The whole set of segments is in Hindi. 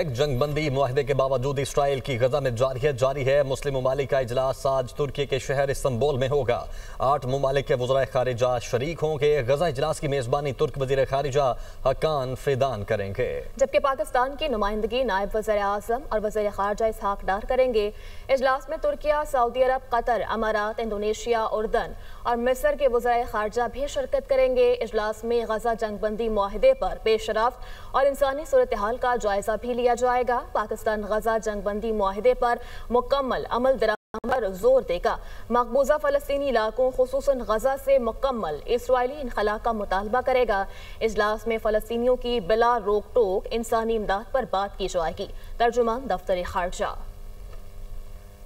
जंगबंदी मुआहदे के बावजूद इसराइल की गजा में जारी है। मुस्लिम ममालिक का इजलास आज तुर्की के शहर इस्तांबुल में होगा। 8 ममालिक के वज़राए खारिजा शरीक होंगे। गजा इजलास की मेजबानी तुर्क वज़ीर खारिजा हकान फिदान करेंगे, जबकि पाकिस्तान की नुमाइंदगी नायब वज़ीर आज़म और वज़ीर खारिजा इसहाक डार करेंगे। इजलास में तुर्किया, सऊदी अरब, कतर, अमारात, इंडोनेशिया, उर्दन और मिस्र के वज़राए खारिजा भी शिरकत करेंगे। इजलास में गजा जंगबंदी मुआहदे पर पेशरफ्त और इंसानी सूरत हाल का जायजा भी लिया जाएगा। पाकिस्तान गजा जंगबंदी मुआहदे पर मुकम्मल अमल दरामद पर जोर देगा। मकबूजा फलस्तीनी इलाकों खुसूसन गजा से मुकम्मल इसराइली इनखला का मुतालबा करेगा। इजलास में फलस्तीनियों की बिला रोक टोक इंसानी इमदाद पर बात की जाएगी। तर्जुमान दफ्तर खारिजा।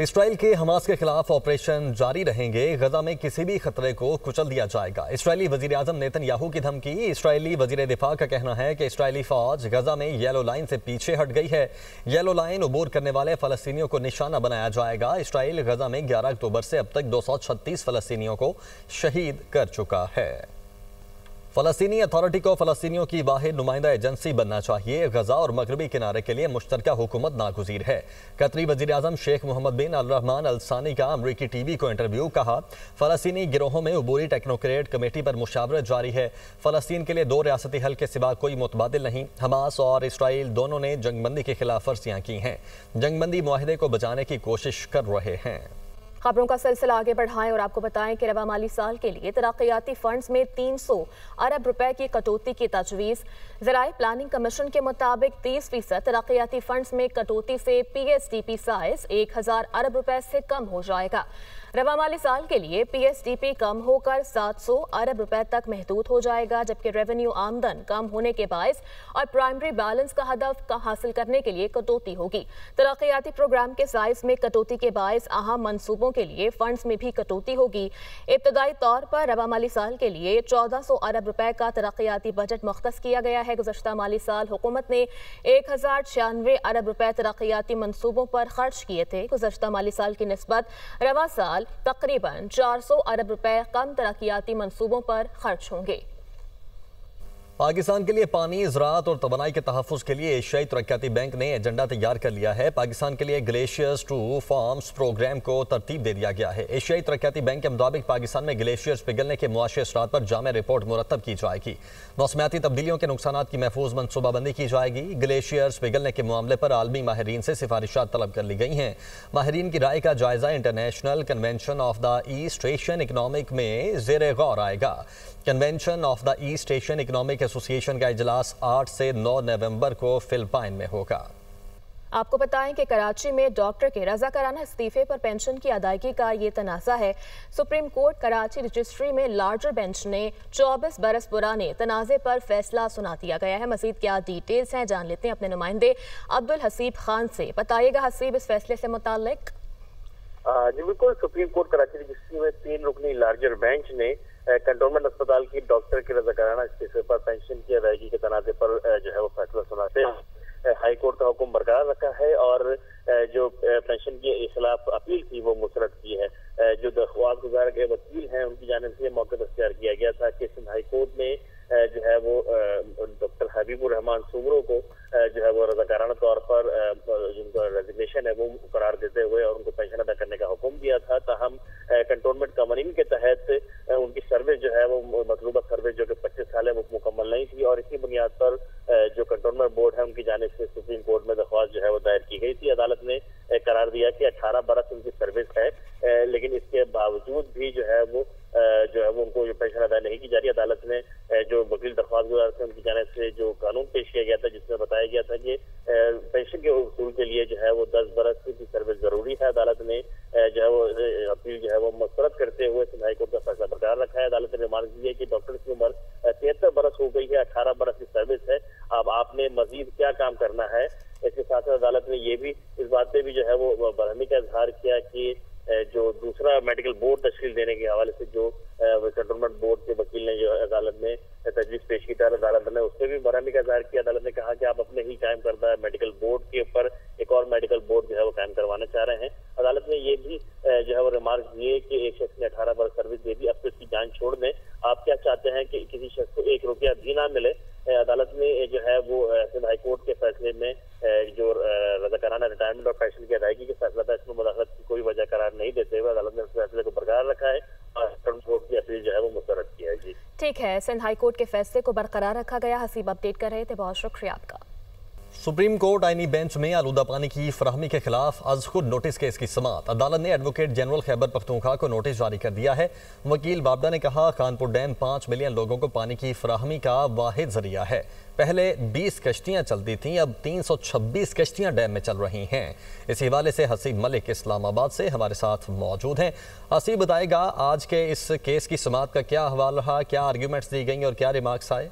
इसराइल के हमास के खिलाफ ऑपरेशन जारी रहेंगे। गजा में किसी भी खतरे को कुचल दिया जाएगा। इसराइली वजीर आजम नेतन्याहू की धमकी। इसराइली वजीर दिफा का कहना है कि इसराइली फौज गजा में येलो लाइन से पीछे हट गई है। येलो लाइन उबूर करने वाले फलस्तीनियों को निशाना बनाया जाएगा। इसराइल गजा में 11 अक्टूबर से अब तक 236 फलस्तीनियों को शहीद कर चुका है। फलस्तीनी अथॉरिटी को फलस्तीनियों की वाहिद नुमाइंदा एजेंसी बनना चाहिए। गजा और मगरबी किनारे के लिए मुश्तरका हुकूमत नागुज़ीर है। कतरी वज़ीर आज़म शेख मोहम्मद बिन अल रहमान अल सानी का अमरीकी टीवी को इंटरव्यू। कहा, फलस्तीनी गिरोहों में उबूरी टेक्नोक्रेट कमेटी पर मुशावरत जारी है। फलस्तीन के लिए 2 रियासती हल के सिवा कोई मुतबादिल नहीं। हमास और इसराइल दोनों ने जंगबंदी की खिलाफ वर्जियां की हैं। जंगबंदी मुआहदे को बचाने की कोशिश कर रहे हैं। खबरों का सिलसिला आगे बढ़ाएं और आपको बताएं कि रवा माली साल के लिए तरक्याती फंड्स में 300 अरब रुपए की कटौती की तजवीज़। ज़राई प्लानिंग कमीशन के मुताबिक 30% तरक्याती फंड्स में कटौती से PSDP साइज 1000 अरब रुपए से कम हो जाएगा। रवा माली साल के लिए PSDP कम होकर 700 अरब रुपए तक महदूद हो जाएगा, जबकि रेवेन्यू आमदन कम होने के बायस और प्राइमरी बैलेंस का हदफ का हासिल करने के लिए कटौती होगी। तरक्याती प्रोग्राम के साइज में कटौती के बायस अहम मनसूबों के लिए फंड्स में भी कटौती होगी। इब्तदाई तौर पर रवा माली साल के लिए 1400 अरब रुपए का तरक्याती बजट मुख्तस किया गया है। गुज़श्ता माली साल हुकूमत ने 1096 अरब रुपए तरक्याती मनसूबों पर खर्च किए थे। गुज़श्ता माली साल की निस्बत रवा साल तकरीबन 400 अरब रुपए कम तरक्याती मंसूबों पर खर्च होंगे। पाकिस्तान के लिए पानी, ज़राअत और तवानाई के तहफ़्फ़ुज़ के लिए एशियाई तरक्याती बैंक ने एजेंडा तैयार कर लिया है। पाकिस्तान के लिए ग्लेशियर्स टू फार्म्स प्रोग्राम को तरतीब दे दिया गया है। एशियाई तरक्याती बैंक के मुताबिक पाकिस्तान में ग्लेशियर्स पिघलने के मुआशी असरात पर जामे रिपोर्ट मुरतब की जाएगी। मौसमियाती तब्दीलियों के नुकसानात की महफूज मनसूबाबंदी की जाएगी। ग्लेशियर्स पिघलने के मामले पर आलमी माहिरीन से सिफारिशात तलब कर ली गई हैं। माहिरीन की राय का जायजा international convention of the east Asian economic में ज़ेर गौर आएगा। Convention of the east Asian economic association का इजलास 8 से 9 नवंबर को फिलिपाइन में होगा। आपको बताएं कि कराची में डॉक्टर के रज़ाकाराना इस्तीफे पर पेंशन की अदायगी का ये तनाज़ा है। सुप्रीम कोर्ट कराची रजिस्ट्री में लार्जर बेंच ने 24 बरस पुराने तनाज़े पर फैसला सुना दिया गया है। मज़ीद क्या डिटेल्स हैं, जान लेते हैं अपने नुमाइंदे अब्दुल हसीब खान से। बताइएगा हसीब, इस फैसले से मुताल्लिक। जी बिल्कुल, सुप्रीम कोर्ट कराची रजिस्ट्री में 3 रुकनी लार्जर बेंच ने कंटोनमेंट अस्पताल की डॉक्टर के रज़ाकाराना इस्तीफे पर पेंशन की अदायगी के तनाज़े पर जो है वो फैसला सुनाते हैं। हाई कोर्ट का हुक्म बरकरार रखा है और जो पेंशन के खिलाफ अपील थी वो मुस्तरद की है। जो दरख्वास्त गुजार के वकील हैं उनकी जानिब से मौका दस्तयार किया गया था कि सिंध हाई कोर्ट ने जो है वो डॉक्टर हबीबुर रहमान सुमरो को जो है वो रज़ाकाराना तौर पर जिनका रेजिग्नेशन है वो करार देते हुए और उनको पेंशन अदा करने का हुक्म दिया था। ताहम कंटोनमेंट कवानीन के तहत उनकी सर्विस जो है वो मतलूबा सर्विस जो कि 25 साल है वो मुकम्मल नहीं थी और इसी बुनियाद पर जो कंटोनमेंट बोर्ड है उनकी जानिब से सुप्रीम कोर्ट में दरख्वास्त जो है वो दायर की गई थी। अदालत ने करार दिया कि 18 बरस उनकी सर्विस है, लेकिन इसके बावजूद भी जो है वो उनको जो पेंशन अदा नहीं की जा रही। अदालत ने जो वकील दरख्वास्त गुजार थे उनकी जानिब से जो कानून पेश किया गया था जिसमें बताया गया था कि पेंशन के उसूल के लिए जो है वो 10 बरस की सर्विस जरूरी है। अदालत ने जो है वो अपील जो है वो मुस्तरद करते हुए सिंध हाई कोर्ट का फैसला बरकरार रखा है। अदालत ने रिमार्क दी है कि डॉक्टर की उम्र 73 बरस हो गई है, 18 बरस की सर्विस है, अब आपने मजीद क्या काम करना है। इसके साथ साथ अदालत ने ये भी इस बात पे भी जो है वो बरहमी का इजहार किया कि जो दूसरा मेडिकल बोर्ड तश्कील देने के हवाले से जो कंटोनमेंट बोर्ड के वकील ने जो अदालत में तजवीज़ पेश की था, अदालत ने उससे भी बरहमी का इजहार किया। अदालत ने कहा कि आप अपने ही कायम करदा मेडिकल बोर्ड के ऊपर एक और मेडिकल बोर्ड जो है वो कायम करवाना चाह रहे हैं। अदालत ने ये भी जो है वो रिमार्क दिए कि एक शख्स ने 18 बरस सर्विस दे दी, अब तो इसकी जान छोड़ दें। आप क्या चाहते हैं कि किसी शख्स को 1 रुपया भी ना मिले। अदालत ने जो है वो सिंध हाई कोर्ट के फैसले में जो गारमेंट और फैशन की अदायगी के फैसला था, इसमें मुदाखलत की कोई वजह करार नहीं देते हुए अदालत ने इस फैसले को बरकरार रखा है और सुप्रीम कोर्ट की अपील जो है वो मुस्तरद किया है। जी ठीक है, सिंध हाई कोर्ट के फैसले को बरकरार रखा गया। हसीब अपडेट कर रहे थे, बहुत शुक्रिया आपका। सुप्रीम कोर्ट आईनी बेंच में आलूदा पानी की फराहमी के खिलाफ आज खुद नोटिस केस की समाअत। अदालत ने एडवोकेट जनरल खैबर पख्तूनख्वा को नोटिस जारी कर दिया है। वकील बाबडा ने कहा, खानपुर डैम 5 मिलियन लोगों को पानी की फराहमी का वाहिद जरिया है। पहले 20 कश्तियां चलती थीं, अब 326 कश्तियां डैम में चल रही हैं। इस हवाले से हसीब मलिक इस्लामाबाद से हमारे साथ मौजूद हैं। हसीब, बताएगा आज के इस केस की समाअत का क्या हवाला रहा, क्या आर्ग्यूमेंट्स दी गई और क्या रिमार्क्स आए?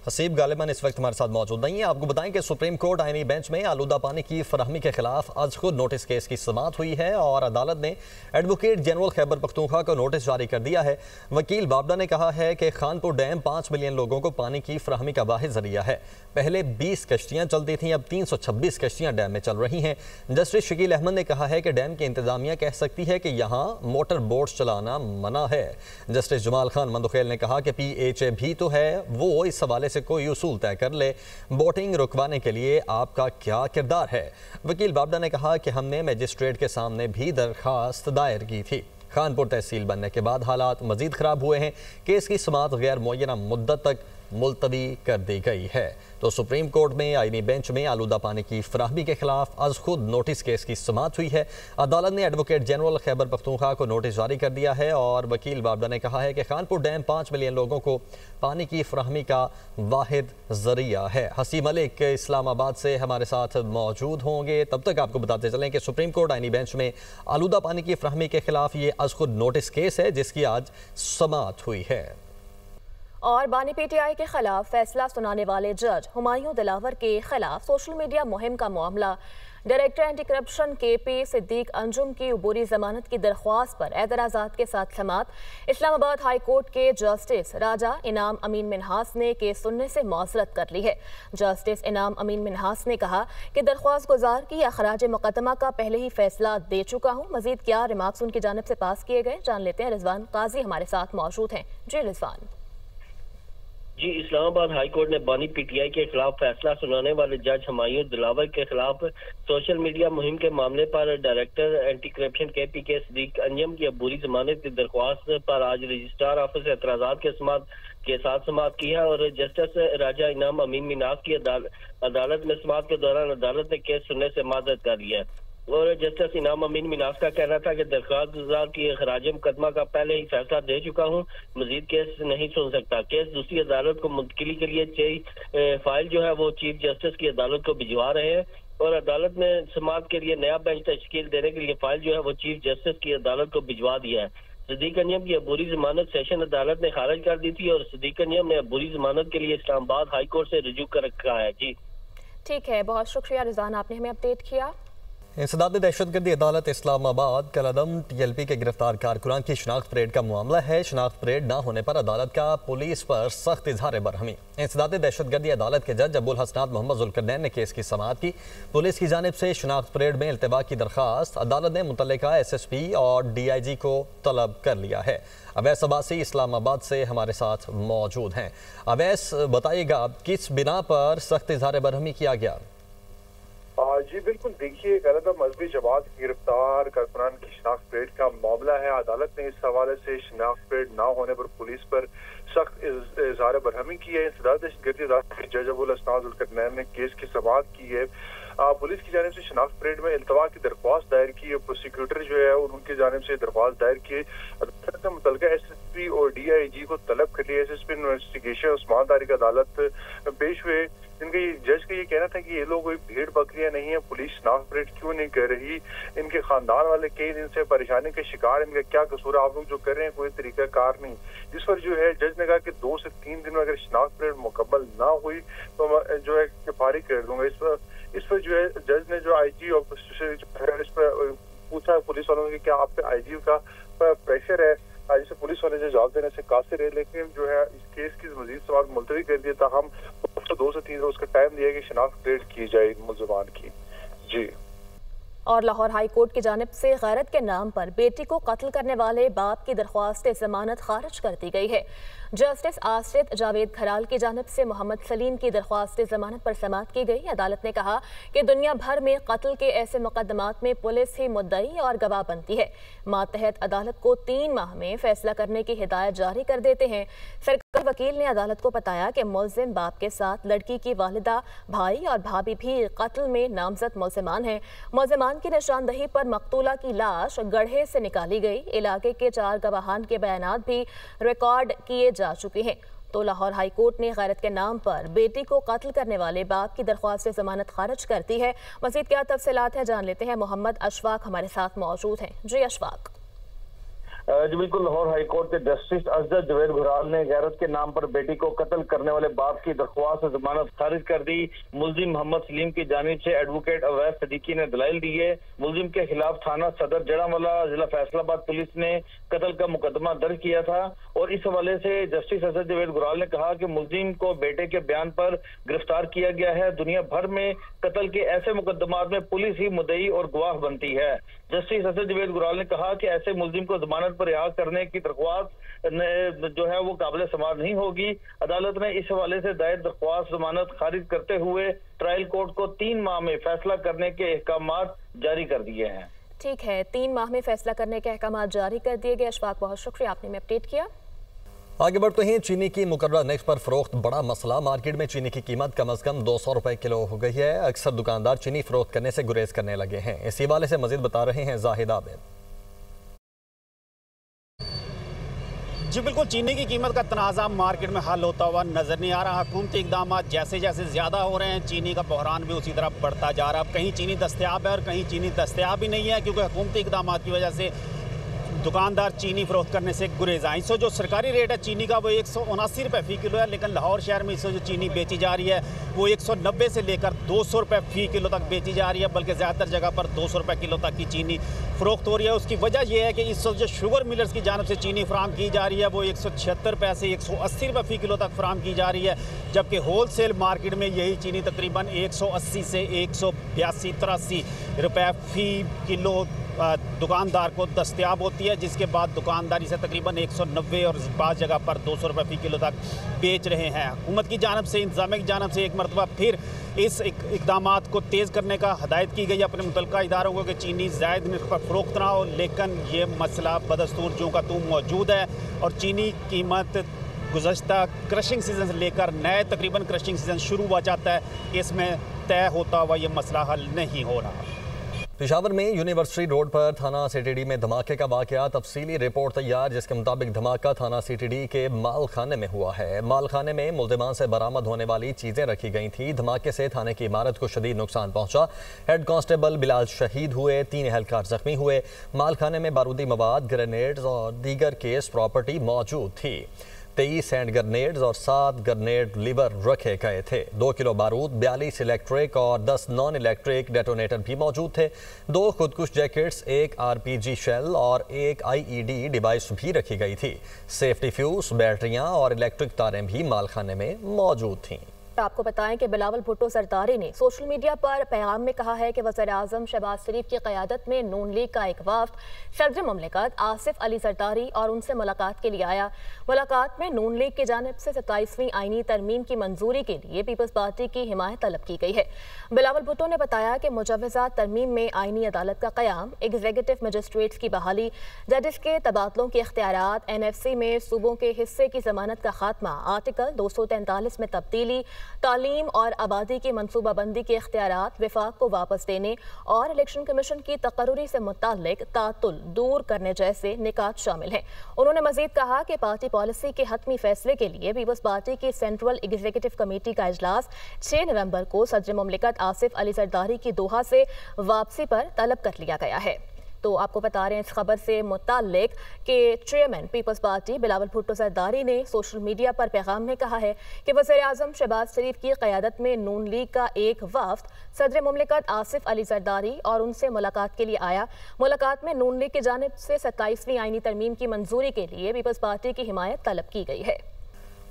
हसीब गालिबन इस वक्त हमारे साथ मौजूद नहीं है। आपको बताएं कि सुप्रीम कोर्ट आईनी बेंच में आलूदा पानी की फराहमी के खिलाफ आज खुद नोटिस केस की समाअत हुई है और अदालत ने एडवोकेट जनरल खैबर पख्तूनख्वा को नोटिस जारी कर दिया है। वकील बाबडा ने कहा है कि खानपुर डैम 5 मिलियन लोगों को पानी की फराहमी का वाहिद जरिया है। पहले 20 कश्तियां चलती थीं, अब 326 कश्तियां डैम में चल रही हैं। जस्टिस शकील अहमद ने कहा है कि डैम की इंतजामिया कह सकती है कि यहाँ मोटर बोट चलाना मना है। जस्टिस जमाल खान मंदुखेल ने कहा कि PHA भी तो है, वो इस हवाले से कोई उसूल तय कर ले। बोटिंग रुकवाने के लिए आपका क्या किरदार है? वकील बाबडा ने कहा कि हमने मजिस्ट्रेट के सामने भी दरखास्त दायर की थी। खानपुर तहसील बनने के बाद हालात मजीद खराब हुए हैं। केस की समाअत गैर मुअय्यना मुद्दत तक मुलतवी कर दी गई है। तो सुप्रीम कोर्ट में आईनी बेंच में आलूदा पानी की फराहमी के खिलाफ आज खुद नोटिस केस की समाअत हुई है। अदालत ने एडवोकेट जनरल खैबर पख्तूनख्वा को नोटिस जारी कर दिया है और वकील बाबडा ने कहा है कि खानपुर डैम 5 मिलियन लोगों को पानी की फराहमी का वाहिद जरिया है। हसी मलिक इस्लामाबाद से हमारे साथ मौजूद होंगे। तब तक आपको बताते चलें कि सुप्रीम कोर्ट आईनी बेंच में आलूदा पानी की फराहमी के खिलाफ ये आज खुद नोटिस केस है जिसकी आज समाअत हुई है। और बानी PTI के खिलाफ फैसला सुनाने वाले जज हुमायूं दिलावर के खिलाफ सोशल मीडिया मुहिम का मामला। Director anti corruption KP Siddique Anjum की अबूरी जमानत की दरख्वास्त पर एतराज़ात के साथ समाअत। इस्लामाबाद हाई कोर्ट के जस्टिस राजा इनाम अमीन मिन्हास ने केस सुनने से मौजरत कर ली है। जस्टिस इनाम अमीन मिन्हास ने कहा कि दरख्वास्त गुजार की अखराज मुकदमा का पहले ही फैसला दे चुका हूँ। मजीद क्या रिमार्क्स उनकी जानिब से पास किए गए, जान लेते हैं। रिजवान काजी हमारे साथ मौजूद हैं। जी रिजवान। जी, इस्लामाबाद हाई कोर्ट ने बानी PTI के खिलाफ फैसला सुनाने वाले जज हुमायूं दिलावर के खिलाफ सोशल मीडिया मुहिम के मामले पर डायरेक्टर एंटी करप्शन KP के सिद्दीक अंजुम की अबूरी जमानत की दरख्वास्त पर आज रजिस्ट्रार ऑफिस एतराज़ात के साथ समाअत की है और जस्टिस राजा इनाम अमीन मिन्हास की अदालत में समाअत के दौरान अदालत ने केस सुनने से माजरत कर लिया है और जस्टिस इनाम अमीन मिन्हास का कहना था कि दरख्वास्त गुजार की खराज मुकदमा का पहले ही फैसला दे चुका हूँ, मजीद केस नहीं सुन सकता। केस दूसरी अदालत को मुंतकिली के लिए फाइल जो है वो चीफ जस्टिस की अदालत को भिजवा रहे हैं और अदालत ने समाअत के लिए नया बेंच तश्कील देने के लिए फाइल जो है वो चीफ जस्टिस की अदालत को भिजवा दिया है। सिद्दीक अंजुम की अबूरी जमानत सेशन अदालत ने खारिज कर दी थी और सिद्दीक अंजुम ने अबूरी जमानत के लिए इस्लामाबाद हाई कोर्ट से रुजू कर रखा है। जी ठीक है, बहुत शुक्रिया रिजवान, आपने हमें अपडेट किया। इंसदाद दहशतगर्दी अदालत इस्लामाबाद कलअदम TLP के गिरफ्तार कारकुनान की शनाख्त परेड का मामला है। शनाख्त परेड न होने पर अदालत का पुलिस पर सख्त इजहार बरहमी। इंसदाद दहशतगर्दी अदालत के जज अबुल हसनात मोहम्मद जुल्करनैन ने केस की समाअत की। पुलिस की जानिब से शनाख्त परेड में इल्तिबा की दरख्वास्त अदालत ने मुतल्लिका SSP और DIG को तलब कर लिया है। अवैस अब्बासी इस्लामाबाद से हमारे साथ मौजूद हैं। अवैस, बताइएगा किस बिना पर सख्त इजहार बरहमी किया गया? जी बिल्कुल, देखिए गलत मजहबी जमात गिरफ्तार कारकुनान की शनाख्त परेड का मामला है। अदालत ने इस हवाले से शनाख्त परेड ना होने पर पुलिस पर सख्त इजहार बरहमी की है। इंसदाद दहशतगर्दी अदालत के जज अबुल हसनात जुल्करनैन ने केस की समाअत की है। पुलिस की जानिब से शनाख्त परेड में इल्तवा की दरख्वास्त दायर की है। प्रोसिक्यूटर जो है उनकी जानिब से दरख्वास्त दायर की है। अदालत ने मुतल्लिका SSP और DIG को तलब कर लिया। SSP इन्वेस्टिगेशन उस्मान तारिक अदालत पेश हुए, जिनका जज का ये कहना था कि ये लोग कोई भेड़ बकरियां नहीं है, पुलिस शनाख्त परेड क्यों नहीं कर रही, इनके खानदान वाले कई दिन से परेशानी के शिकार, इनका क्या कसूर है, आप लोग जो कर रहे हैं कोई तरीका कार नहीं। जिस पर जो है जज ने कहा कि 2 से 3 दिन में अगर शनाख्त परेड मुकम्मल ना हुई तो मैं जो है फारिग कर दूंगा। इस पर जो है जज ने जो IG ऑफिसर इस पर पूछा पुलिस वालों ने कि क्या आप पे IG का प्रेशर है, जिसे पुलिस वाले जो जवाब देने से कासिर है, लेकिन जो है इस केस की मजीद समाअत मुलतवी कर दिया था। हम 2 से 3 रोज का टाइम दिया कि शनाख्त परेड की जाए मुलजमान की। जी और लाहौर हाई कोर्ट की जानिब से गैरत के नाम पर बेटी को कत्ल करने वाले बाप की दरख्वास्त जमानत खारिज कर दी गई है। जस्टिस आसिफ जावेद खराल की जानिब से मोहम्मद सलीम की दरख्वास्त जमानत पर समाअत की गई। अदालत ने कहा कि दुनिया भर में कत्ल के ऐसे मुकदमात में पुलिस ही मुद्दई और गवाह बनती है। मातहत अदालत को 3 माह में फैसला करने की हिदायत जारी कर देते हैं। सरकारी वकील ने अदालत को बताया कि मुल्जिम बाप के साथ लड़की की वालिदा, भाई और भाभी भी कत्ल में नामजद मुल्जिमान हैं। मुल्जिमान की निशानदही पर मकतूला की लाश गढ़े से निकाली गई। इलाके के 4 गवाहान के बयानात भी रिकॉर्ड किए जा चुके हैं। तो लाहौर हाई कोर्ट ने गैरत के नाम पर बेटी को कत्ल करने वाले बाप की दरख्वास्त जमानत खारिज कर दी है। मज़ीद क्या तफसीलात है जान लेते हैं। मोहम्मद अशफाक हमारे साथ मौजूद हैं। जी अशफाक। जी बिल्कुल, लाहौर हाई कोर्ट के जस्टिस अजद जावेद खराल ने गैरत के नाम पर बेटी को कत्ल करने वाले बाप की दरख्वास्त जमानत खारिज कर दी। मुल्जिम मोहम्मद सलीम की जानिब से एडवोकेट अवैस सदीकी ने दलाइल दी है। मुल्जिम के खिलाफ थाना सदर जड़ावाला जिला फैसलाबाद पुलिस ने कत्ल का मुकदमा दर्ज किया था और इस हवाले से जस्टिस अजद जावेद खराल ने कहा कि मुल्जिम को बेटे के बयान पर गिरफ्तार किया गया है। दुनिया भर में कत्ल के ऐसे मुकदमात में पुलिस ही मुद्दई और गवाह बनती है। जस्टिस अजद जावेद खराल ने कहा कि ऐसे मुल्जिम को जमानत पर रिहा करने की दरख्वास्त जो है वो काबिल समाअत नहीं होगी। अदालत ने इस हवाले से दायर दरख्वास्त जमानत खारिज करते हुए ट्रायल कोर्ट को 3 माह में फैसला करने के अहकामात जारी कर दिए हैं। ठीक है, 3 माह में फैसला करने के अहकामात जारी कर दिए गए। अशफाक, बहुत शुक्रिया, आपने हमें अपडेट किया। आगे बढ़ते हैं। चीनी की मुकर्रर नेक्स पर फरोख्त बड़ा मसला। मार्केट में चीनी की कीमत कम अज कम 200 रुपए किलो हो गई है। अक्सर दुकानदार चीनी फरोख्त करने से गुरेज करने लगे हैं। इस हवाले से मजीद बता रहे हैं जाहिद आबिद। जी बिल्कुल, चीनी की कीमत का तनाज़ा मार्केट में हल होता हुआ नजर नहीं आ रहा। हुकूमती इकदाम जैसे जैसे ज़्यादा हो रहे हैं, चीनी का बहरान भी उसी तरह बढ़ता जा रहा है। अब कहीं चीनी दस्तयाब है और कहीं चीनी दस्तयाब ही नहीं है, क्योंकि हुकूमती इकदाम की वजह से दुकानदार चीनी फरोख्त करने से गुरेज आए। इससे जो सरकारी रेट है चीनी का वो 179 रुपये फ़ी किलो है, लेकिन लाहौर शहर में इससे जो चीनी बेची जा रही है वो 190 से लेकर 200 रुपये फ़ी किलो तक बेची जा रही है, बल्कि ज़्यादातर जगह पर 200 रुपये किलो तक की चीनी फरोख्त हो रही है। उसकी वजह यह है कि इस जो शुगर मिलर्स की जानब से चीनी फराम की जा रही है वो 176 रुपये से 180 रुपये फ़ी किलो तक फराम की जा रही है, जबकि होल सेल मार्केट में यही चीनी तकरीबन 180 से 182-83 रुपये फ़ी किलो दुकानदार को दस्तयाब होती है, जिसके बाद दुकानदार इसे तकरीबन 190 और बाज़ जगह पर 200 रुपये फ़ी किलो तक बेच रहे हैं। हुकूमत की जानब से, इंतज़ामिया की जानब से एक मरतबा फिर इस इक़दामात को तेज़ करने का हदायत की गई अपने मुतल्लिक़ा इदारों को कि चीनी ज़ायद निर्ख पर फ़रोख्त ना हो, लेकिन ये मसला बदस्तूर जो का तू मौजूद है और चीनी कीमत गुज़श्ता क्रशिंग सीज़न से लेकर नए तकरीबन क्रशिंग सीज़न शुरू हुआ जाता है, इसमें तय होता हुआ ये मसला हल नहीं हो रहा। पेशावर में यूनिवर्सिटी रोड पर थाना सीटीडी में धमाके का वाकया। तफसीली रिपोर्ट तैयार, जिसके मुताबिक धमाका थाना सीटीडी के माल खाने में हुआ है। माल खाने में मुल्जिमान से बरामद होने वाली चीजें रखी गई थी। धमाके से थाने की इमारत को शदीद नुकसान पहुंचा। हेड कांस्टेबल बिलाल शहीद हुए, 3 एहलकार जख्मी हुए। माल खाने में बारूदी मवाद, ग्रेनेड्स और दीगर केस प्रॉपर्टी मौजूद थी। 23 हैंड ग्रेनेड्स और 7 ग्रेनेड लीवर रखे गए थे। 2 किलो बारूद, 42 इलेक्ट्रिक और 10 नॉन इलेक्ट्रिक डेटोनेटर भी मौजूद थे। 2 खुदकुश जैकेट्स, 1 RPG शेल और 1 IED डिवाइस भी रखी गई थी। सेफ्टी फ्यूज, बैटरियां और इलेक्ट्रिक तारें भी मालखाने में मौजूद थीं। आपको बताएं कि बिलावल भुट्टो सरदारी ने सोशल मीडिया पर पैगाम में कहा है कि वज़ीर आज़म शहबाज शरीफ की क़यादत में नून लीग का एक वफ़द सदर मुमलिकत आसिफ अली सरदारी और उनसे मुलाकात के लिए आया। मुलाकात में नून लीग की जानिब से 27वीं आईनी तरमीम की मंजूरी के लिए पीपल्स पार्टी की हिमायत तलब की गई है। बिलावल भुट्टो ने बताया कि मुजव्वज़ा तरमीम में आईनी अदालत का क़याम, एग्जीक्यूटिव मजिस्ट्रेट्स की बहाली, जजेस के तबादलों के इख्तियारात, NFC में सूबों के हिस्से की ज़मानत का खात्मा, आर्टिकल 243 में तब्दीली, तालीम और आबादी की मनसूबाबंदी के इख्तियारात विफाक को वापस देने और इलेक्शन कमीशन की तकर्री से मुताल्लिक तातुल दूर करने जैसे निकात शामिल हैं। उन्होंने मजीद कहा कि पार्टी पॉलिसी के हतमी फैसले के लिए पीपल्स पार्टी की सेंट्रल एग्जीक्यूटिव कमेटी का इजलास 6 नवंबर को सदर मुमलिकत आसिफ अली सरदारी की दोहा से वापसी पर तलब कर लिया गया है। तो आपको बता रहे हैं इस खबर से मुताल्लिक कि chairman People's Party Bilawal Bhutto Zardari ने सोशल मीडिया पर पैगाम में कहा है कि वज़ीर आज़म शहबाज शरीफ की क़यादत में नून लीग का एक वफ़द सदर मुमलिकत आसिफ अली सरदारी और उनसे मुलाकात के लिए आया। मुलाकात में नून लीग की जानिब से 27वीं आईनी तरमीम की मंजूरी के लिए पीपल्स पार्टी की हिमायत तलब की गई है।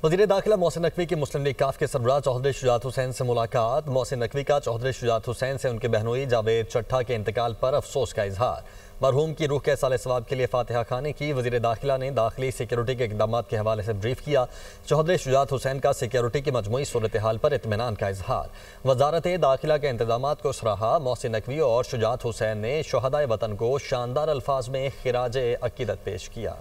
वज़ीर दाखिला मोहसिन नकवी की मुस्लिम लीग काफ के सरबराह चौधरी शुजात हुसैन से मुलाकात। मोहसिन नकवी का चौधरी शुजात हुसैन से उनके बहनोई जावेद चट्ठा के इंतकाल पर अफसोस का इजहार। मरहूम की रूह के साले सवाब के लिए फातिहा खाने की वज़ीर दाखिला ने दाखिली सिक्योरिटी के इक़दाम के हवाले से ब्रीफ किया। चौधरी शुजात हुसैन का सिक्योरिटी की मजमूई सूरत हाल पर इत्मीनान का इजहार। वजारत दाखिला के इंतजामात को सराहा। मोहसिन नकवी और शुजात हुसैन ने शुहदाए वतन को शानदार अल्फाज में खिराज अकीदत पेश किया।